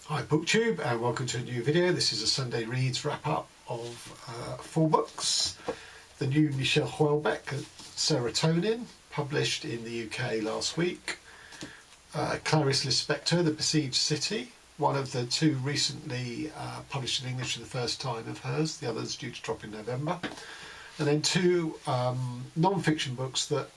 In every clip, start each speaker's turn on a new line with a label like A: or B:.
A: Hi BookTube, and welcome to a new video. This is a Sunday Reads wrap-up of 4 books. The new Michel Houllebecq, Serotonin, published in the UK last week. Clarice Lispector, The Besieged City, one of the 2 recently published in English for the first time of hers. The other's due to drop in November. And then 2 non-fiction books that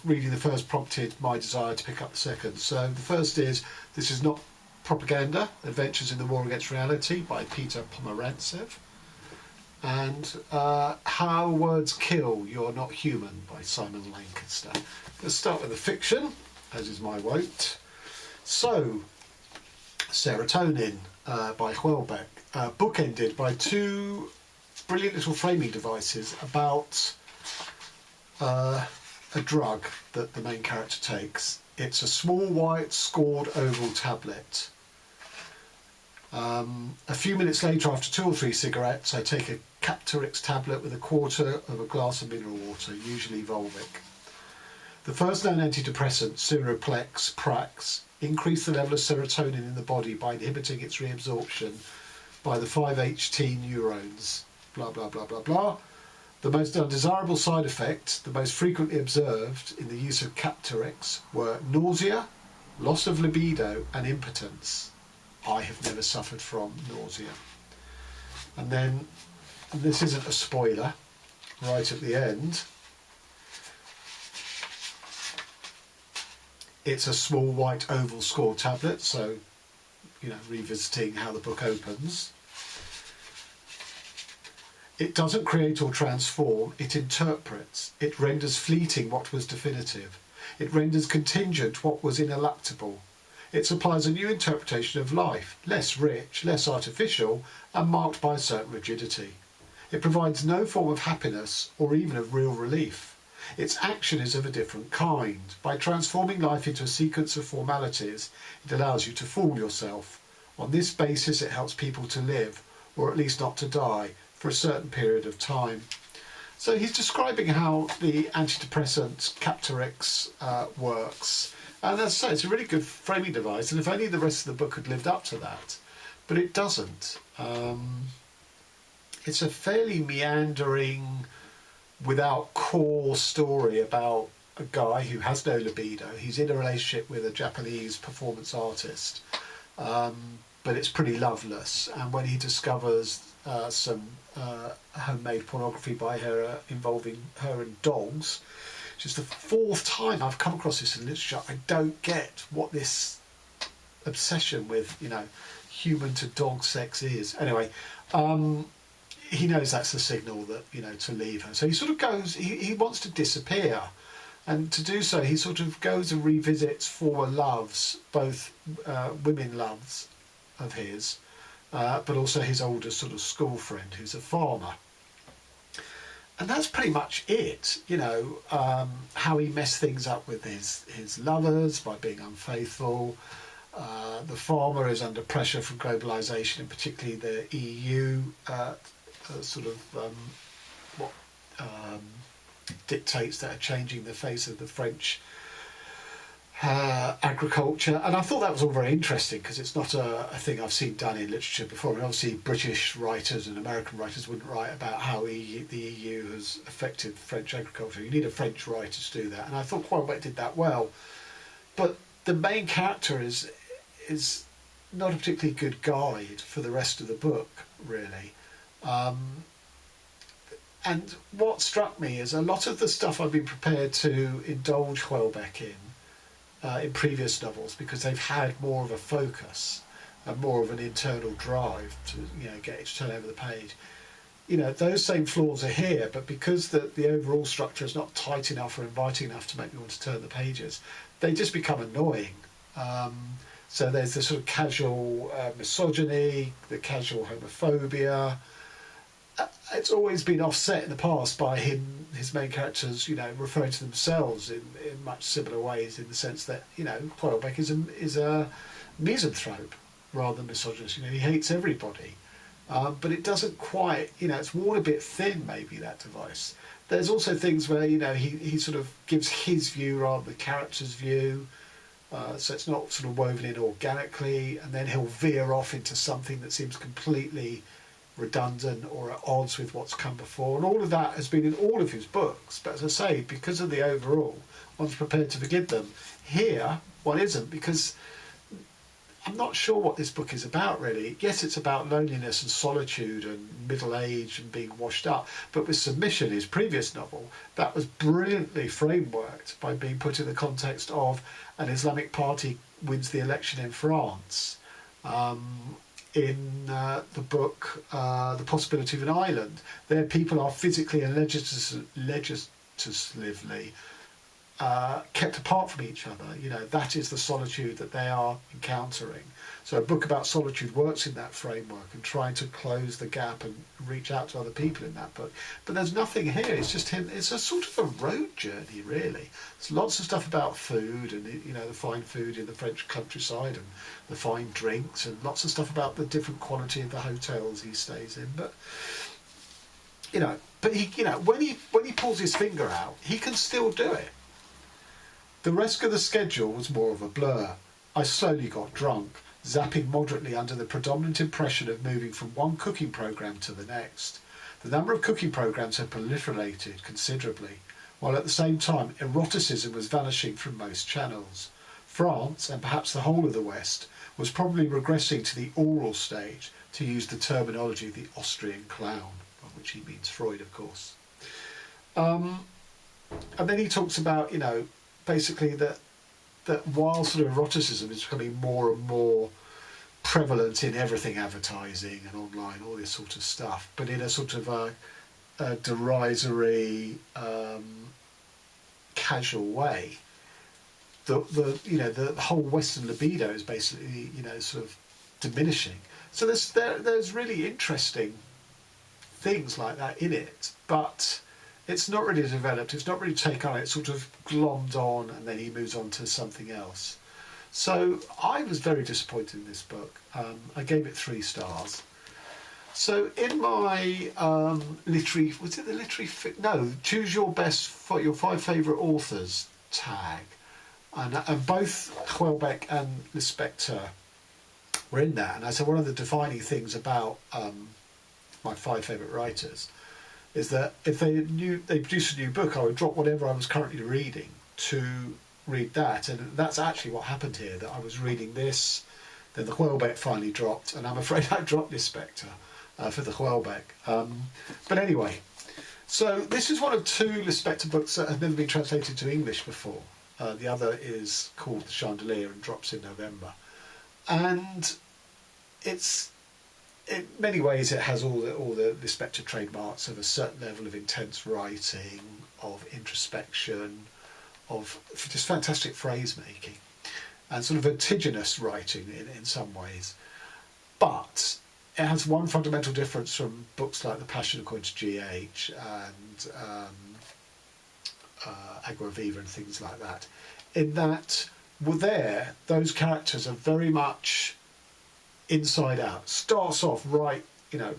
A: reading the first prompted my desire to pick up the second. So the first is This Is Not Propaganda, Adventures in the War Against Reality by Peter Pomerantsev, and How Words Kill, You're Not Human by Simon Lancaster. Let's start with the fiction, as is my wont. So, Serotonin by Houllebecq, bookended by 2 brilliant little framing devices about a drug that the main character takes. It's a small white scored oval tablet. A few minutes later, after 2 or 3 cigarettes, I take a Clarice tablet with a quarter of a glass of mineral water, usually Volvic. The first known antidepressant, Serotonin, Prax, increased the level of serotonin in the body by inhibiting its reabsorption by the 5-HT neurons. Blah, blah, blah, blah, blah. The most undesirable side effects, the most frequently observed in the use of Clarice, were nausea, loss of libido and impotence. I have never suffered from nausea. And then, and this isn't a spoiler, right at the end, it's a small white oval score tablet, so, revisiting how the book opens. It doesn't create or transform, it interprets. It renders fleeting what was definitive. It renders contingent what was ineluctable. It supplies a new interpretation of life, less rich, less artificial, and marked by a certain rigidity. It provides no form of happiness or even of real relief. Its action is of a different kind. By transforming life into a sequence of formalities, it allows you to fool yourself. On this basis, it helps people to live, or at least not to die, for a certain period of time. So he's describing how the antidepressant Clarice works. And as I say, it's a really good framing device, and if only the rest of the book had lived up to that. But it doesn't. It's a fairly meandering, without core story about a guy who has no libido. He's in a relationship with a Japanese performance artist, but it's pretty loveless. And when he discovers some homemade pornography by her involving her and dogs, which is the 4th time I've come across this in literature, I don't get what this obsession with, human to dog sex is. Anyway, he knows that's the signal that, to leave her. So he sort of goes, he wants to disappear. And to do so, he sort of goes and revisits former loves, both women loves of his, but also his older sort of school friend who's a farmer. And that's pretty much it, how he messed things up with his lovers by being unfaithful. The farmer is under pressure from globalisation, and particularly the EU dictates that are changing the face of the French agriculture. And I thought that was all very interesting because it's not a thing I've seen done in literature before. And obviously British writers and American writers wouldn't write about how the EU has affected French agriculture. You need a French writer to do that, and I thought Houellebecq did that well. But the main character is not a particularly good guide for the rest of the book, really. And what struck me is a lot of the stuff I've been prepared to indulge Houellebecq in previous novels, because they've had more of a focus and more of an internal drive to get it to turn over the page. Those same flaws are here, but because the overall structure is not tight enough or inviting enough to make me want to turn the pages, they just become annoying. So there's the sort of casual misogyny, the casual homophobia. It's always been offset in the past by his main characters, referring to themselves in much similar ways, in the sense that, Houellebecq is a misanthrope rather than misogynist. He hates everybody. But it doesn't quite, it's worn a bit thin, maybe, that device. There's also things where, he sort of gives his view rather than the character's view. So it's not sort of woven in organically, and then he'll veer off into something that seems completely redundant or at odds with what's come before. And all of that has been in all of his books. But as I say, because of the overall, one's prepared to forgive them. Here, one isn't, because I'm not sure what this book is about, really. Yes, it's about loneliness and solitude and middle age and being washed up. But with Submission, his previous novel, that was brilliantly frameworked by being put in the context of an Islamic party wins the election in France. In the book, The Possibility of an Island, their people are physically and legislatively kept apart from each other. You know, that is the solitude that they are encountering. So a book about solitude works in that framework and trying to close the gap and reach out to other people in that book. But there's nothing here. It's just him. It's a sort of a road journey, really. There's lots of stuff about food and, you know, the fine food in the French countryside and the fine drinks, and lots of stuff about the different quality of the hotels he stays in. But you know, he, you know, when he pulls his finger out, he can still do it. The rest of the schedule was more of a blur. I slowly got drunk, zapping moderately under the predominant impression of moving from one cooking programme to the next. The number of cooking programmes had proliferated considerably, while at the same time eroticism was vanishing from most channels. France, and perhaps the whole of the West, was probably regressing to the oral stage, to use the terminology of the Austrian clown, by which he means Freud, of course. And then he talks about, you know, basically that while sort of eroticism is becoming more and more prevalent in everything, advertising and online, all this sort of stuff, but in a sort of a derisory, casual way, the whole Western libido is basically, you know, sort of diminishing. So there's really interesting things like that in it, but it's not really developed, it's not really taken on, it's sort of glommed on, and then he moves on to something else. So I was very disappointed in this book. I gave it 3 stars. So in my literary, was it the literary, choose your 5 favourite authors tag, and both Houllebecq and Lispector were in that. And I said one of the defining things about my 5 favourite writers is that if they produced a new book, I would drop whatever I was currently reading to read that. And that's actually what happened here, that I was reading this, then the Houllebecq finally dropped, and I'm afraid I dropped Lispector for the Houllebecq. But anyway, so this is one of 2 Lispector books that have never been translated to English before. The other is called The Chandelier and drops in November. And in many ways it has all the Lispector trademarks of a certain level of intense writing, of introspection, of just fantastic phrase making, and sort of vertiginous writing in some ways. But it has one fundamental difference from books like The Passion According to G.H. and Agua Viva and things like that, in that those characters are very much inside out. Starts off right, you know,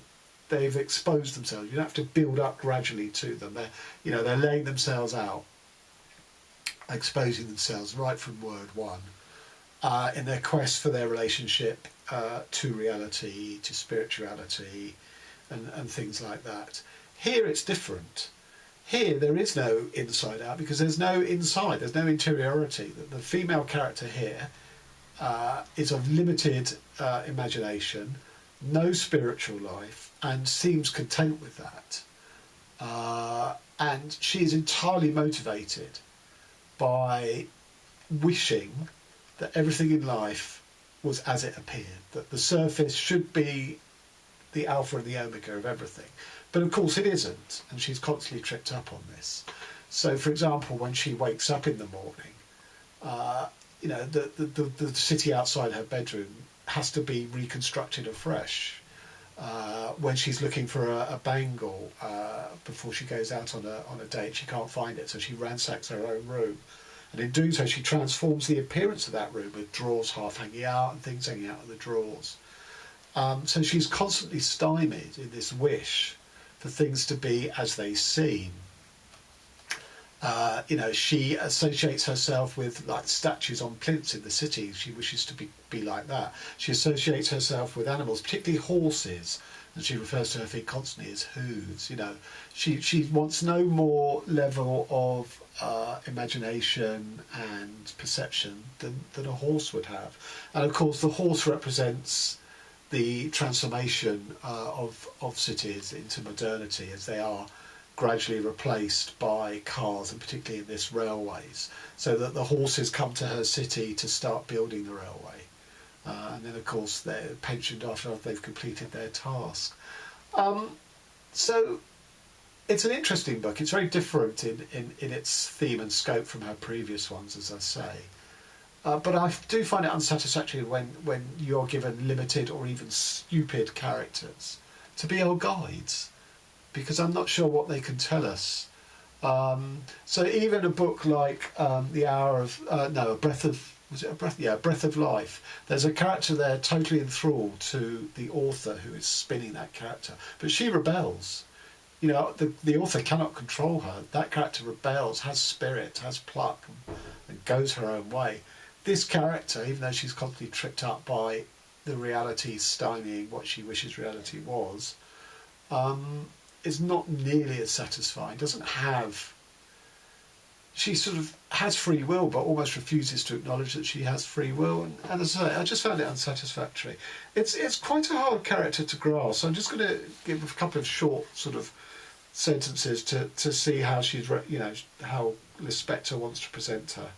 A: they've exposed themselves. You don't have to build up gradually to them. They're laying themselves out, exposing themselves right from word one, in their quest for their relationship to reality, to spirituality, and things like that. Here it's different. Here there is no inside out, because there's no inside, there's no interiority. The female character here is of limited imagination, no spiritual life, and seems content with that. And she is entirely motivated by wishing that everything in life was as it appeared, that the surface should be the alpha and the omega of everything. But of course it isn't, and she's constantly tripped up on this. So, for example, when she wakes up in the morning, you know, the city outside her bedroom has to be reconstructed afresh. When she's looking for a bangle before she goes out on a date, she can't find it, so she ransacks her own room. And in doing so, she transforms the appearance of that room with drawers half hanging out and things hanging out of the drawers. So she's constantly stymied in this wish for things to be as they seem. You know, she associates herself with like statues on plinths in the city. She wishes to be like that. She associates herself with animals, particularly horses, and she refers to her feet constantly as hooves. You know, she wants no more level of imagination and perception than a horse would have. And of course, the horse represents the transformation of cities into modernity as they are gradually replaced by cars, and particularly in this railways, so that the horses come to her city to start building the railway, and then of course they're pensioned after they've completed their task. So it's an interesting book. It's very different in its theme and scope from her previous ones, as I say. But I do find it unsatisfactory when you're given limited or even stupid characters to be our guides, because I'm not sure what they can tell us. So even a book like The Hour of A Breath of, was it a breath? Yeah, Breath of Life. There's a character there totally enthralled to the author who is spinning that character, but she rebels. You know, the author cannot control her. That character rebels, has spirit, has pluck, and goes her own way. This character, even though she's constantly tripped up by the reality stymieing what she wishes reality was, is not nearly as satisfying. Doesn't have. She sort of has free will, but almost refuses to acknowledge that she has free will. And as I say, I just found it unsatisfactory. It's quite a hard character to grasp. So I'm just going to give a couple of short sort of sentences to see how she's, how Lispector wants to present her.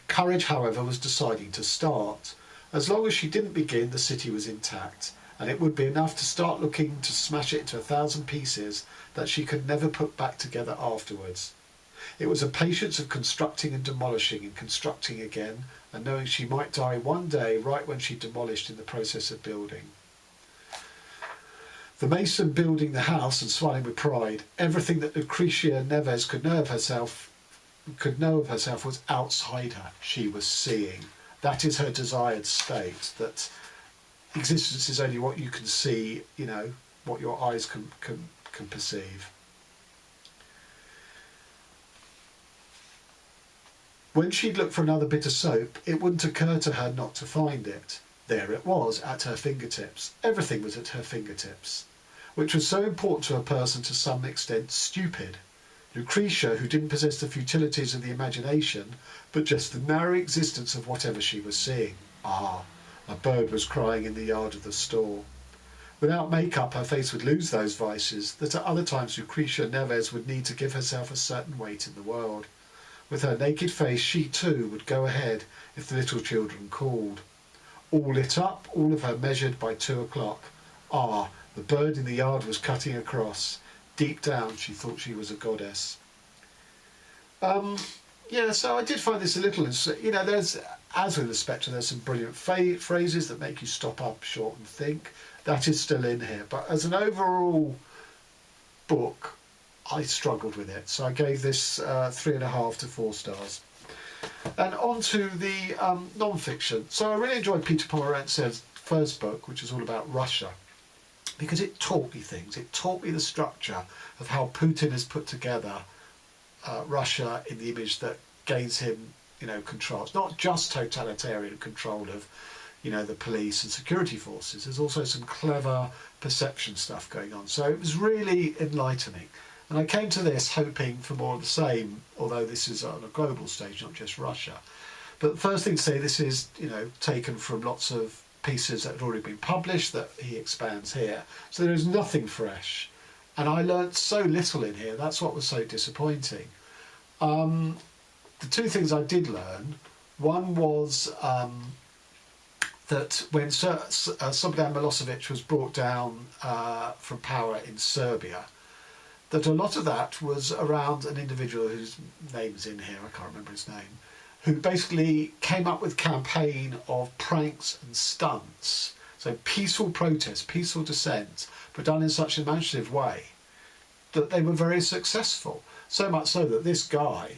A: Courage, however, was deciding to start. As long as she didn't begin, the city was intact, and it would be enough to start looking to smash it into 1,000 pieces that she could never put back together afterwards. It was a patience of constructing and demolishing and constructing again, and knowing she might die one day right when she demolished in the process of building. The mason building the house and smiling with pride, everything that Lucretia Neves could know of herself was outside her. She was seeing. That is her desired state, that existence is only what you can see, what your eyes can perceive. When she'd look for another bit of soap, it wouldn't occur to her not to find it. There it was, at her fingertips. Everything was at her fingertips, which was so important to a person to some extent stupid. Lucretia, who didn't possess the futilities of the imagination, but just the narrow existence of whatever she was seeing. Ah, a bird was crying in the yard of the store. Without make-up, her face would lose those vices that at other times Lucretia Neves would need to give herself a certain weight in the world. With her naked face, she too would go ahead if the little children called. All lit up, all of her measured by 2 o'clock. Ah, the bird in the yard was cutting across. Deep down, she thought she was a goddess. So I did find this a little, there's, as with Lispector, there's some brilliant phrases that make you stop up short and think. That is still in here. But as an overall book, I struggled with it. So I gave this 3.5 to 4 stars. And on to the non-fiction. So I really enjoyed Peter Pomerantsev's first book, which is all about Russia, because it taught me things. It taught me the structure of how Putin has put together Russia in the image that gains him, control. It's not just totalitarian control of, the police and security forces. There's also some clever perception stuff going on. So it was really enlightening. And I came to this hoping for more of the same, although this is on a global stage, not just Russia. But the first thing to say, this is, taken from lots of pieces that had already been published that he expands here. So there is nothing fresh. And I learnt so little in here. That's what was so disappointing. The two things I did learn, one was that when Slobodan Milosevic was brought down from power in Serbia, that a lot of that was around an individual whose name's in here, I can't remember his name, who basically came up with a campaign of pranks and stunts. So peaceful protest, peaceful dissent, but done in such an imaginative way that they were very successful. So much so that this guy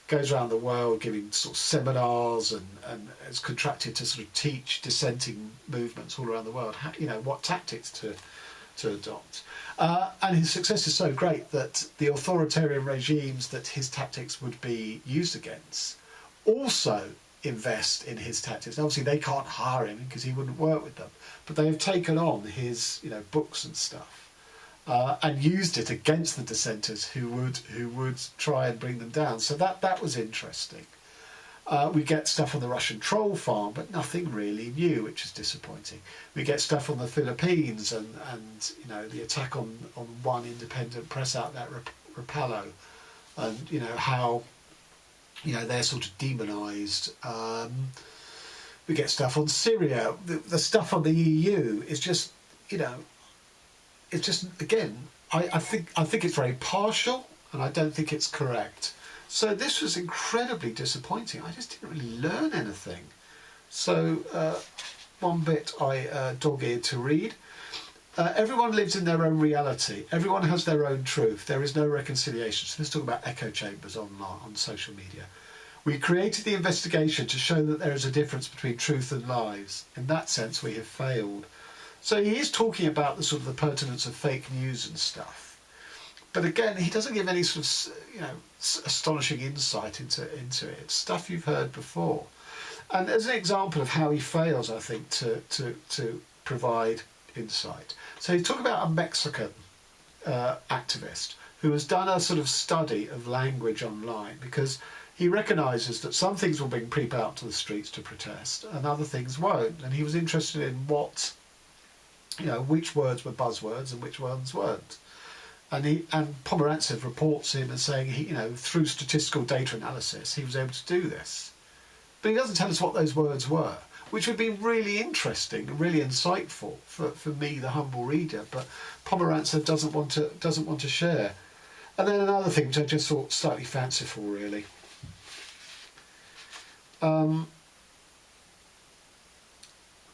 A: goes around the world giving sort of seminars and has contracted to sort of teach dissenting movements all around the world, what tactics to adopt. And his success is so great that the authoritarian regimes that his tactics would be used against also invest in his tactics. Obviously, they can't hire him because he wouldn't work with them, but they have taken on his, books and stuff, and used it against the dissenters who would try and bring them down. So that was interesting. We get stuff on the Russian troll farm, but nothing really new, which is disappointing. We get stuff on the Philippines and the attack on one independent press outlet, Rapallo, and how they're sort of demonised. We get stuff on Syria. The stuff on the EU is just it's just, again, I think it's very partial, and I don't think it's correct. So this was incredibly disappointing. I just didn't really learn anything. So one bit I dog-eared to read. Everyone lives in their own reality. Everyone has their own truth. There is no reconciliation. So let's talk about echo chambers on social media. We created the investigation to show that there is a difference between truth and lies. In that sense, we have failed. So he is talking about the sort of the pertinence of fake news and stuff. But again, he doesn't give any sort of, astonishing insight into it. It's stuff you've heard before. And as an example of how he fails, I think, to provide insight. So he's talking about a Mexican activist who has done a sort of study of language online, because he recognises that some things will bring people out to the streets to protest and other things won't. And he was interested in which words were buzzwords and which ones weren't. And Pomerantsev reports him as saying through statistical data analysis he was able to do this, but he doesn't tell us what those words were, which would be really interesting and really insightful for me, the humble reader. But Pomerantsev doesn't want to share. And then another thing which I just thought slightly fanciful, really.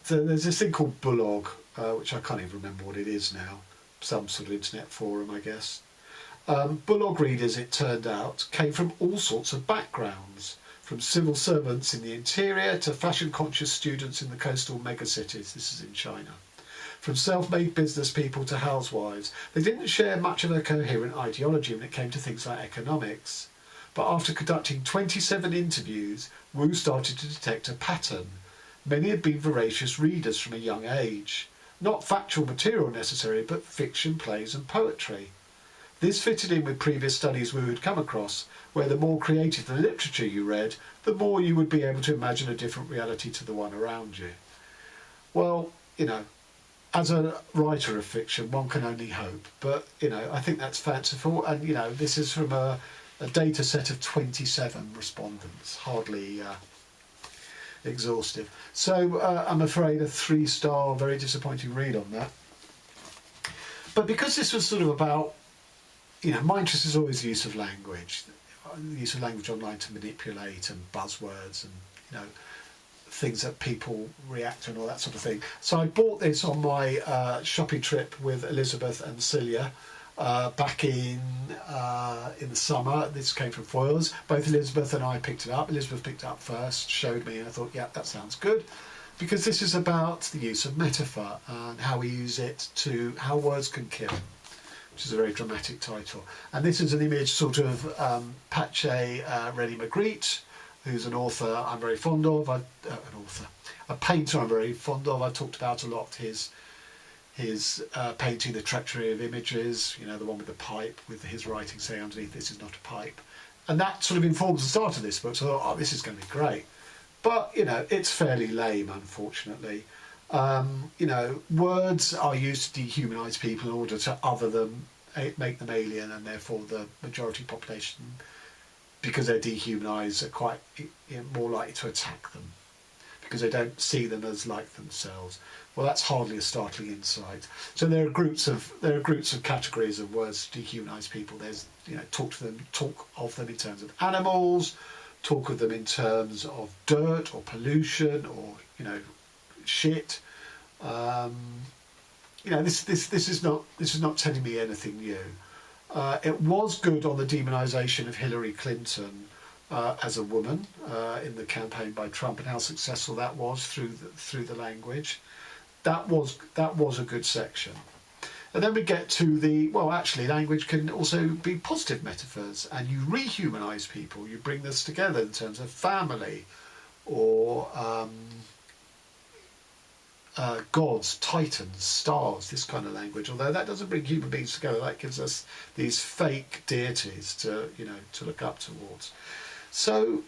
A: There's this thing called Bulog, which I can't even remember what it is now. Some sort of internet forum, I guess. Bulog readers, it turned out, came from all sorts of backgrounds, from civil servants in the interior to fashion-conscious students in the coastal megacities. This is in China. From self-made business people to housewives. They didn't share much of a coherent ideology when it came to things like economics. But after conducting 27 interviews, Wu started to detect a pattern. Many had been voracious readers from a young age. Not factual material necessarily, but fiction, plays and poetry. This fitted in with previous studies we would come across, where the more creative the literature you read, the more you would be able to imagine a different reality to the one around you. Well, as a writer of fiction, one can only hope. But, I think that's fanciful. And, this is from a data set of 27 respondents, hardly exhaustive. So I'm afraid a 3-star, very disappointing read on that. But because this was sort of about, my interest is always the use of language online to manipulate, and buzzwords and things that people react to and all that sort of thing. So I bought this on my shopping trip with Elizabeth and Celia back in the summer. This came from Foyles. Both Elizabeth and I picked it up. Elizabeth picked it up first, showed me, and I thought, yeah, that sounds good, because this is about the use of metaphor and how we use it to how words can kill, which is a very dramatic title. And this is an image sort of Pache Rennie Magritte, who's an author I'm very fond of. A painter I'm very fond of. I talked about a lot his painting The Treachery of Images, the one with the pipe, with his writing saying underneath, "This is not a pipe." And that sort of informs the start of this book, so I thought, this is going to be great. But, it's fairly lame, unfortunately. Words are used to dehumanise people in order to other them, make them alien, and therefore the majority population, because they're dehumanised, are quite more likely to attack them, because they don't see them as like themselves. Well, that's hardly a startling insight. So there are groups of categories of words to dehumanise people. There's talk of them in terms of animals, talk of them in terms of dirt or pollution or shit. This is not telling me anything new. It was good on the demonisation of Hillary Clinton as a woman in the campaign by Trump, and how successful that was through the language. That was a good section. And then we get to the, well, actually, language can also be positive metaphors, and you rehumanise people. You bring this together in terms of family, or gods, titans, stars, this kind of language. Although that doesn't bring human beings together, that gives us these fake deities to, you know, to look up towards. So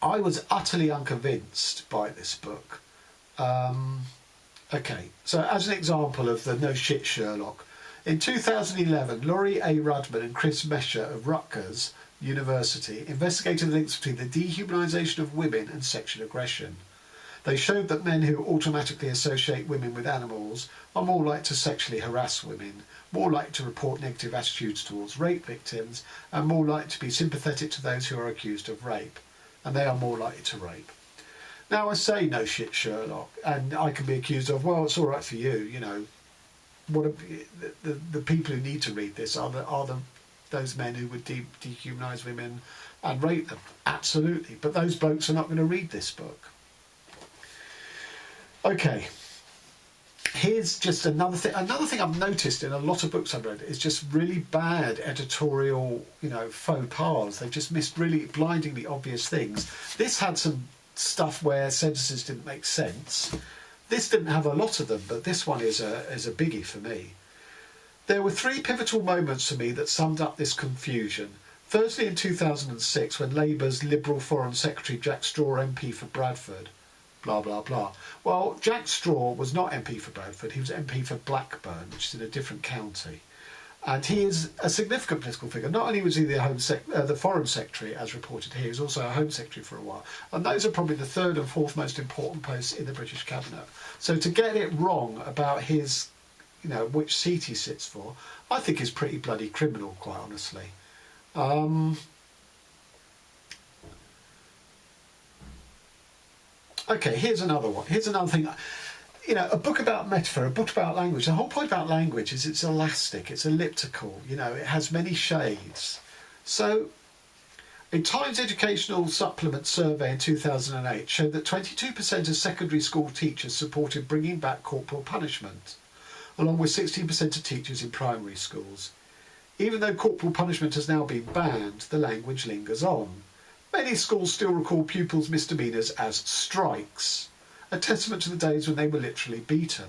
A: I was utterly unconvinced by this book. Okay, so as an example of the no shit Sherlock, in 2011, Laurie A. Rudman and Chris Mesher of Rutgers University investigated the links between the dehumanisation of women and sexual aggression. They showed that men who automatically associate women with animals are more likely to sexually harass women, more likely to report negative attitudes towards rape victims, and more likely to be sympathetic to those who are accused of rape. And they are more likely to rape. Now, I say no shit Sherlock, and I can be accused of, well, it's all right for you, you know. What the people who need to read this are those men who would dehumanise women and rape them. Absolutely. But those blokes are not going to read this book. Okay, here's just another thing. Another thing I've noticed in a lot of books I've read is just really bad editorial, you know, faux pas. They've just missed really blindingly obvious things. This had some stuff where sentences didn't make sense. This didn't have a lot of them, but this one is a biggie for me. There were three pivotal moments for me that summed up this confusion. Firstly, in 2006, when Labour's Liberal Foreign Secretary Jack Straw, MP for Bradford, blah, blah, blah. Well, Jack Straw was not MP for Bradford, he was MP for Blackburn, which is in a different county. And he is a significant political figure. Not only was he the Foreign Secretary, as reported here, he was also a Home Secretary for a while. And those are probably the third and fourth most important posts in the British Cabinet. So to get it wrong about his, you know, which seat he sits for, I think is pretty bloody criminal, quite honestly. Okay, here's another one. Here's another thing. You know, a book about metaphor, a book about language. The whole point about language is it's elastic, it's elliptical, you know, it has many shades. So, a Times Educational Supplement survey in 2008 showed that 22% of secondary school teachers supported bringing back corporal punishment, along with 16% of teachers in primary schools. Even though corporal punishment has now been banned, the language lingers on. Many schools still recall pupils' misdemeanours as strikes, a testament to the days when they were literally beaten.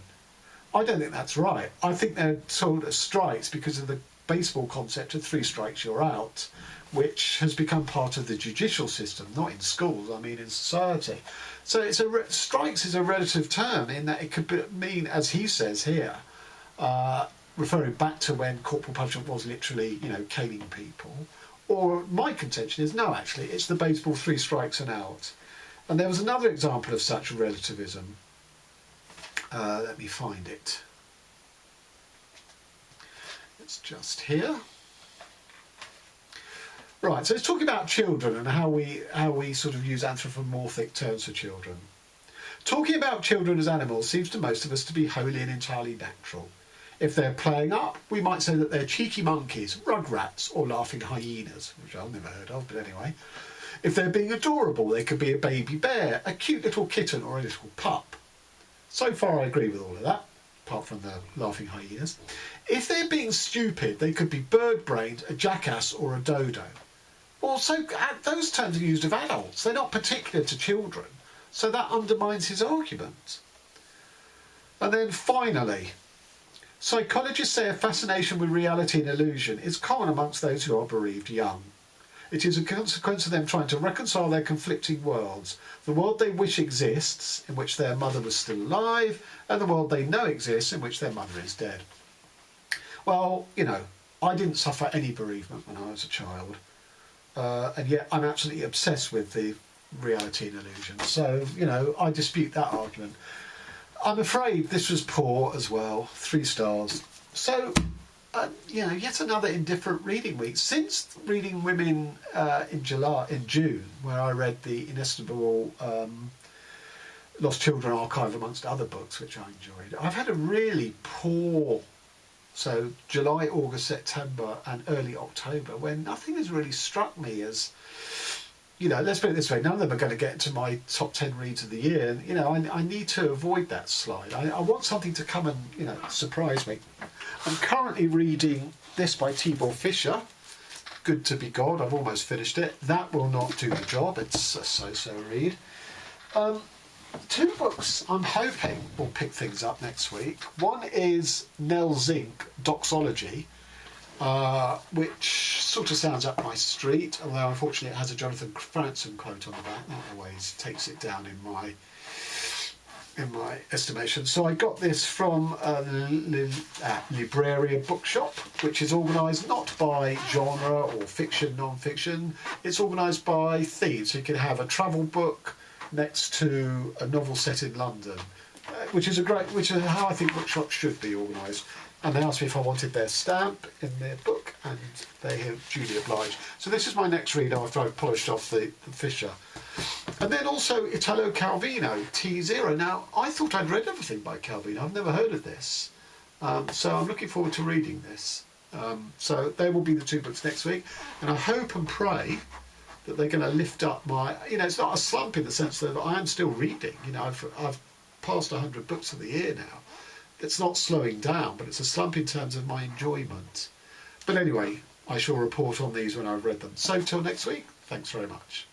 A: I don't think that's right. I think they're told as strikes because of the baseball concept of 3 strikes you're out, which has become part of the judicial system, not in schools, I mean in society. So strikes is a relative term in that it could mean, as he says here, referring back to when corporal punishment was literally, you know, caning people. Or my contention is, no, actually, it's the baseball 3 strikes and out. And there was another example of such relativism. Let me find it. It's just here. Right, so it's talking about children and how we sort of use anthropomorphic terms for children. Talking about children as animals seems to most of us to be wholly and entirely natural. If they're playing up, we might say that they're cheeky monkeys, rugrats, or laughing hyenas, which I've never heard of, but anyway. If they're being adorable, they could be a baby bear, a cute little kitten, or a little pup. So far I agree with all of that, apart from the laughing hyenas. If they're being stupid, they could be bird-brained, a jackass, or a dodo. Well, so those terms are used of adults. They're not particular to children. So that undermines his argument. And then finally, psychologists say a fascination with reality and illusion is common amongst those who are bereaved young. It is a consequence of them trying to reconcile their conflicting worlds. The world they wish exists, in which their mother was still alive, and the world they know exists, in which their mother is dead. Well, you know, I didn't suffer any bereavement when I was a child, and yet I'm absolutely obsessed with the reality and illusion. So, you know, I dispute that argument. I'm afraid this was poor as well, 3 stars. So, you know, yet another indifferent reading week. Since reading Women in June, where I read the inestimable Lost Children archive amongst other books, which I enjoyed, I've had a really poor, so July, August, September and early October, where nothing has really struck me as you know, let's put it this way, none of them are going to get into my top 10 reads of the year. And, you know, I need to avoid that slide. I want something to come and, you know, surprise me. I'm currently reading this by Tibor Fischer, Good to Be God. I've almost finished it. That will not do the job. It's a so-so read. Two books I'm hoping will pick things up next week. One is Nell Zink, Doxology, which sort of sounds up my street, although unfortunately it has a Jonathan Franzen quote on the back. That always takes it down in my estimation. So I got this from Librarian Bookshop, which is organised not by genre or fiction, non-fiction. It's organised by theme, so you can have a travel book next to a novel set in London, which is how I think bookshops should be organised. And they asked me if I wanted their stamp in their book, and they have duly obliged. So this is my next read after I've polished off the Fisher. And then also Italo Calvino, T0. Now, I thought I'd read everything by Calvino. I've never heard of this. So I'm looking forward to reading this. So they will be the two books next week. And I hope and pray that they're going to lift up my, you know, it's not a slump in the sense that I am still reading. You know, I've passed 100 books of the year now. It's not slowing down, but it's a slump in terms of my enjoyment. But anyway, I shall report on these when I've read them. So till next week, thanks very much.